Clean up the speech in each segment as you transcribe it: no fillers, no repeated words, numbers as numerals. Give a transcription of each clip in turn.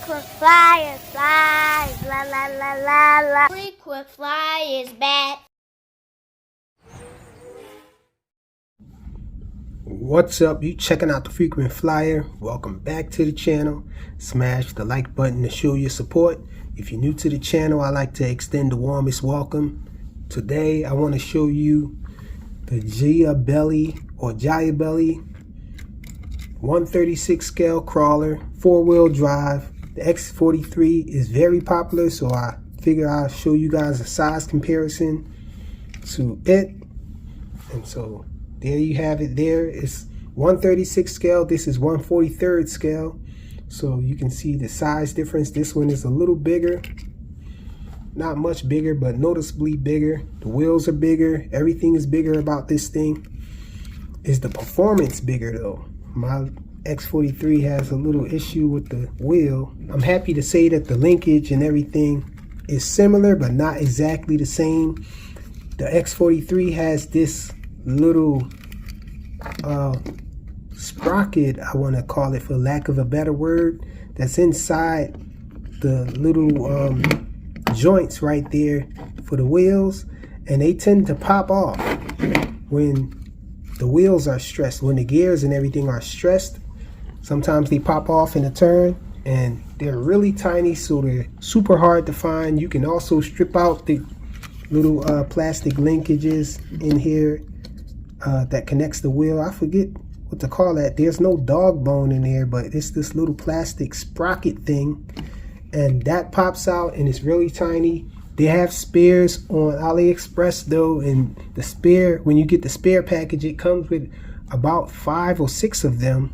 Frequent flyer, fly, la la la la la. Frequent flyer is back. What's up? You checking out the Frequent Flyer? Welcome back to the channel. Smash the like button to show your support. If you're new to the channel, I like to extend the warmest welcome. Today I want to show you the Gia Belly or Jiabaile 136 scale crawler, 4-wheel drive. The X43 is very popular, so I figure I'll show you guys a size comparison to it. And so there you have it. There it's 136 scale. This is 143rd scale. So you can see the size difference. This one is a little bigger. Not much bigger, but noticeably bigger. The wheels are bigger. Everything is bigger about this thing. Is the performance bigger though? My X43 has a little issue with the wheel. I'm happy to say that the linkage and everything is similar, but not exactly the same. The X43 has this little sprocket, I want to call it for lack of a better word, that's inside the little joints right there for the wheels, and they tend to pop off when the wheels are stressed. When the gears and everything are stressed, sometimes they pop off in a turn, and they're really tiny, so they're super hard to find. You can also strip out the little plastic linkages in here that connects the wheel. I forget what to call that. There's no dog bone in there, but it's this little plastic sprocket thing, and that pops out and it's really tiny. They have spares on AliExpress though, and the spare, when you get the spare package, it comes with about 5 or 6 of them,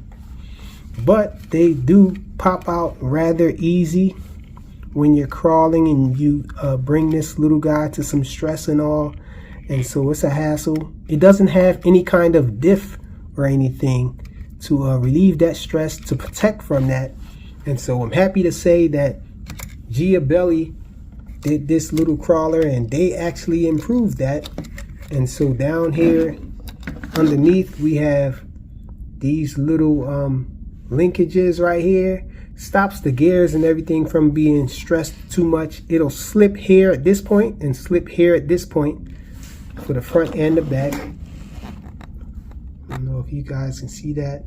but they do pop out rather easy when you're crawling and you bring this little guy to some stress and all, and so it's a hassle. It doesn't have any kind of diff or anything to relieve that stress, to protect from that. And so I'm happy to say that Gia Belly did this little crawler and they actually improved that. And so down here underneath we have these little linkages right here. Stops the gears and everything from being stressed too much. It'll slip here at this point and slip here at this point for the front and the back. I don't know if you guys can see that.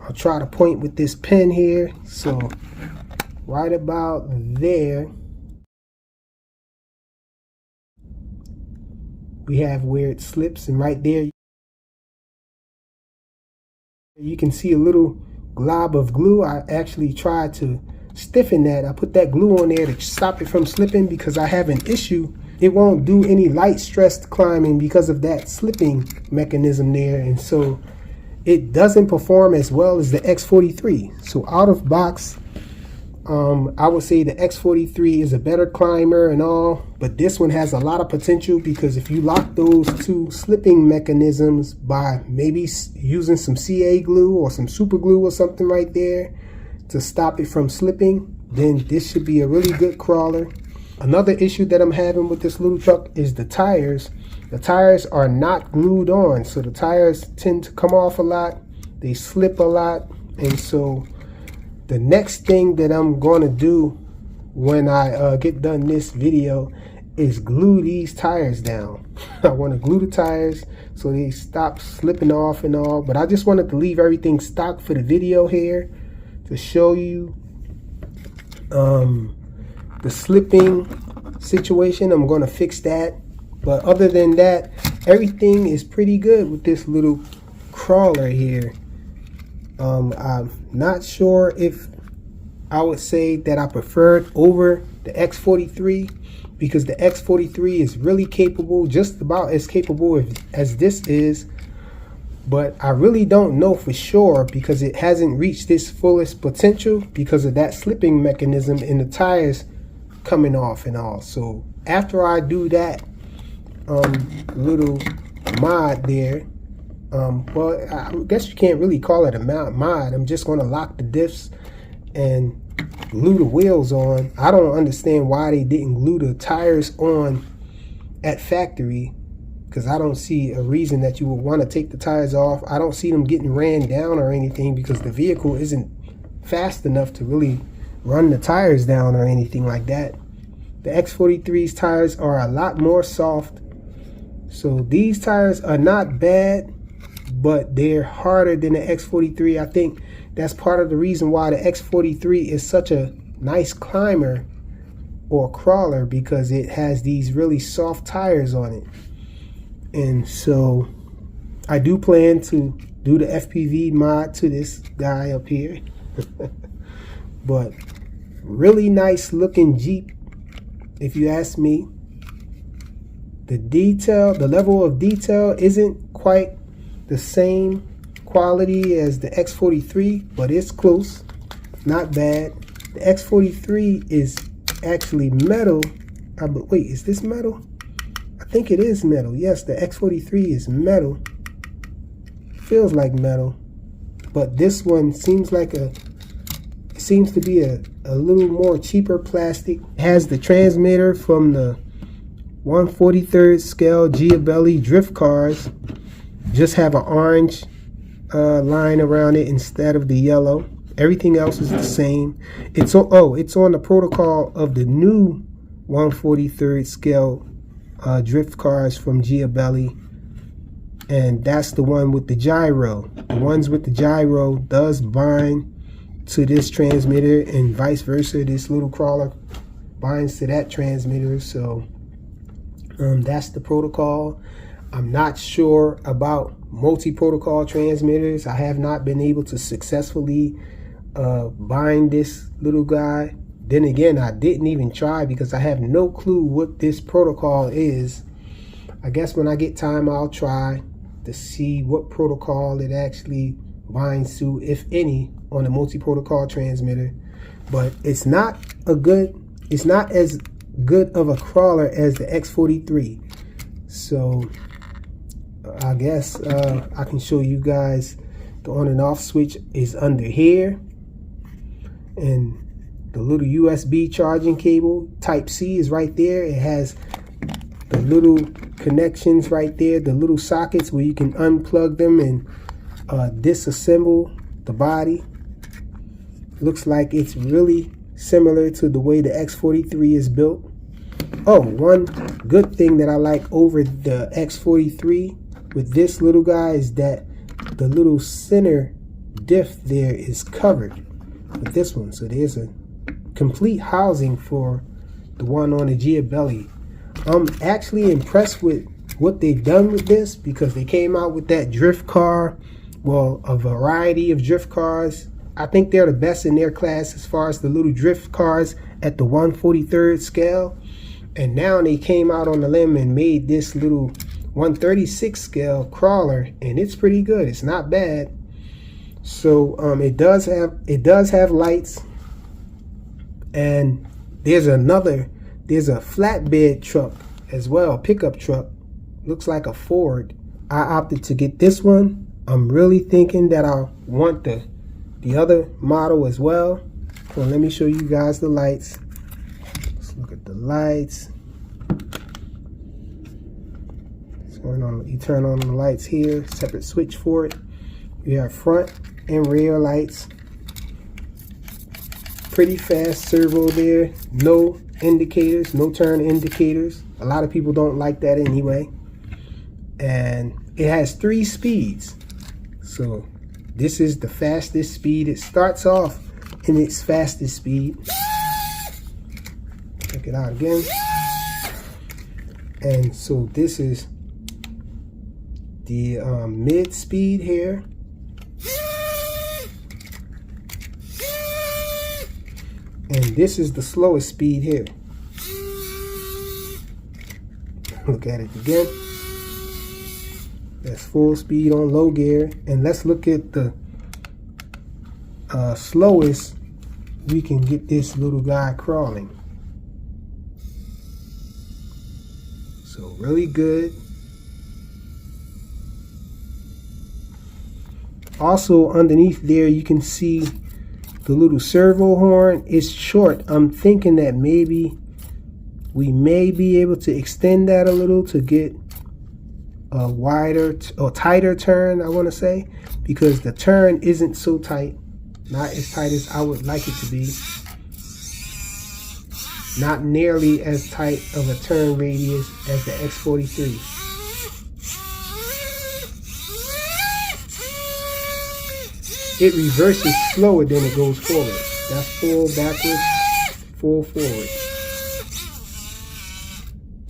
I'll try to point with this pen here. So right about there, we have where it slips, and right there you can see a little glob of glue. I actually tried to stiffen that. I put that glue on there to stop it from slipping because I have an issue. It won't do any light stressed climbing because of that slipping mechanism there, and so it doesn't perform as well as the X43. So out of box, I would say the X43 is a better climber and all, but this one has a lot of potential because if you lock those two slipping mechanisms by maybe using some CA glue or some super glue or something right there to stop it from slipping, then this should be a really good crawler. Another issue that I'm having with this little truck is the tires. The tires are not glued on, so the tires tend to come off a lot. They slip a lot, and so the next thing that I'm going to do when I get done this video is glue these tires down. I want to glue the tires so they stop slipping off and all, but I just wanted to leave everything stock for the video here to show you the slipping situation. I'm going to fix that, but other than that, everything is pretty good with this little crawler here. I'm not sure if I would say that I prefer it over the X43 because the X43 is really capable, just about as capable as this is, but I really don't know for sure because it hasn't reached its fullest potential because of that slipping mechanism and the tires coming off and all. So after I do that little mod there, well, I guess you can't really call it a mod. I'm just going to lock the diffs and glue the wheels on. I don't understand why they didn't glue the tires on at factory, because I don't see a reason that you would want to take the tires off. I don't see them getting ran down or anything because the vehicle isn't fast enough to really run the tires down or anything like that. The X43's tires are a lot more soft. So these tires are not bad, but they're harder than the X43. I think that's part of the reason why the X43 is such a nice climber or crawler, because it has these really soft tires on it. And so I do plan to do the FPV mod to this guy up here. But really nice looking Jeep, if you ask me. The detail, the level of detail isn't quite the same quality as the X43, but it's close. Not bad. The X43 is actually metal. Wait, is this metal? I think it is metal. Yes, the X43 is metal. Feels like metal. But this one seems to be a little more cheaper plastic. It has the transmitter from the 1/43rd scale Gia Belly drift cars. Just have an orange line around it instead of the yellow. Everything else is the same. It's on the protocol of the new 1/43rd scale drift cars from Gia Belly, and that's the one with the gyro. The ones with the gyro does bind to this transmitter, and vice versa. This little crawler binds to that transmitter. So that's the protocol. I'm not sure about multi-protocol transmitters. I have not been able to successfully bind this little guy. Then again, I didn't even try because I have no clue what this protocol is. I guess when I get time, I'll try to see what protocol it actually binds to, if any, on a multi-protocol transmitter. But it's not as good of a crawler as the X43. So I guess I can show you guys the on and off switch is under here, and the little USB charging cable type C is right there. It has the little connections right there, the little sockets where you can unplug them and disassemble the body. Looks like it's really similar to the way the X43 is built. Oh, one good thing that I like over the X43 with this little guy is that the little center diff there is covered with this one. So there's a complete housing for the one on the Gia Belly. I'm actually impressed with what they've done with this, because they came out with that drift car, well, a variety of drift cars. I think they're the best in their class as far as the little drift cars at the 1/43rd scale. And now they came out on the limb and made this little 1/36 scale crawler, and it's pretty good. It's not bad. So it does have lights, and there's a flatbed truck as well, pickup truck. Looks like a Ford. I opted to get this one. I'm really thinking that I want the other model as well. So let me show you guys the lights. Let's look at the lights. You turn on the lights here, separate switch for it. You have front and rear lights. Pretty fast servo there. No indicators, no turn indicators. A lot of people don't like that anyway. And it has 3 speeds. So this is the fastest speed. It starts off in its fastest speed. Check it out again. And so this is the mid speed here. And this is the slowest speed here. Look at it again. That's full speed on low gear. And let's look at the slowest we can get this little guy crawling. So really good. Also underneath there you can see the little servo horn. It's short. I'm thinking that maybe we may be able to extend that a little to get a wider or tighter turn, I want to say, because the turn isn't so tight, not as tight as I would like it to be. not nearly as tight of a turn radius as the X43. It reverses slower than it goes forward. That's full backwards, full forward.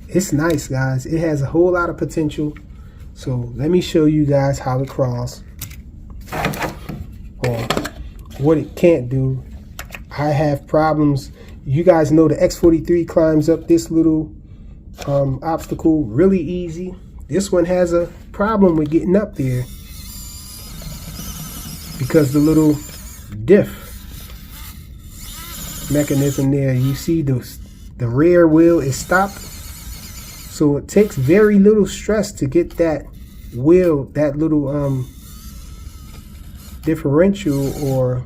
It's nice, guys. It has a whole lot of potential. So let me show you guys how it crawls, or what it can't do. I have problems. You guys know the X43 climbs up this little obstacle really easy. This one has a problem with getting up there because the little diff mechanism there, you see the rear wheel is stopped. So it takes very little stress to get that wheel, that little differential or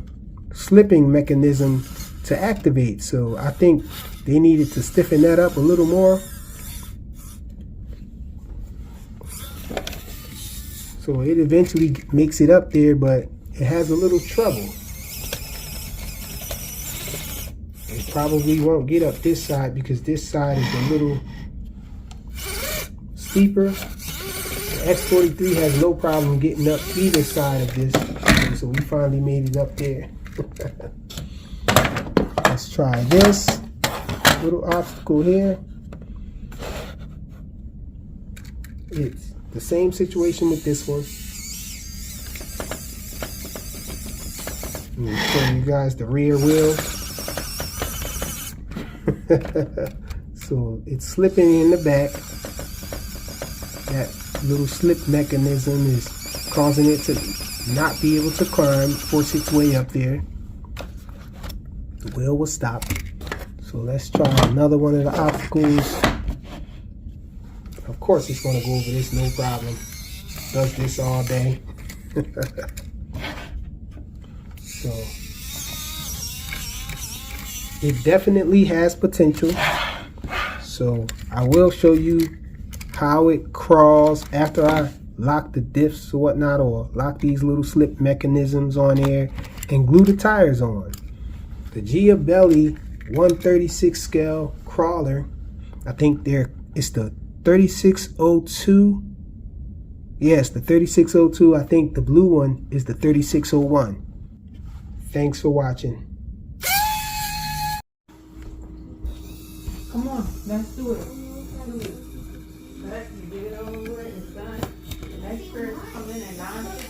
slipping mechanism to activate. So I think they needed to stiffen that up a little more. So it eventually makes it up there, but it has a little trouble. It probably won't get up this side because this side is a little steeper. The X43 has no problem getting up either side of this. So we finally made it up there. Let's try this little obstacle here. It's the same situation with this one. Let me show you guys the rear wheel. So it's slipping in the back. That little slip mechanism is causing it to not be able to climb, force its way up there. The wheel will stop. So let's try another one of the obstacles. Of course it's going to go over this, no problem. Does this all day. So it definitely has potential. So I will show you how it crawls after I lock the diffs or whatnot, or lock these little slip mechanisms on there and glue the tires on. The Gia Belly 136 scale crawler, I think it's the 3602. Yes, the 3602. I think the blue one is the 3601. Thanks for watching. Come on, let's do it. Do it. You get it over with. It's done. The next person come in at 9.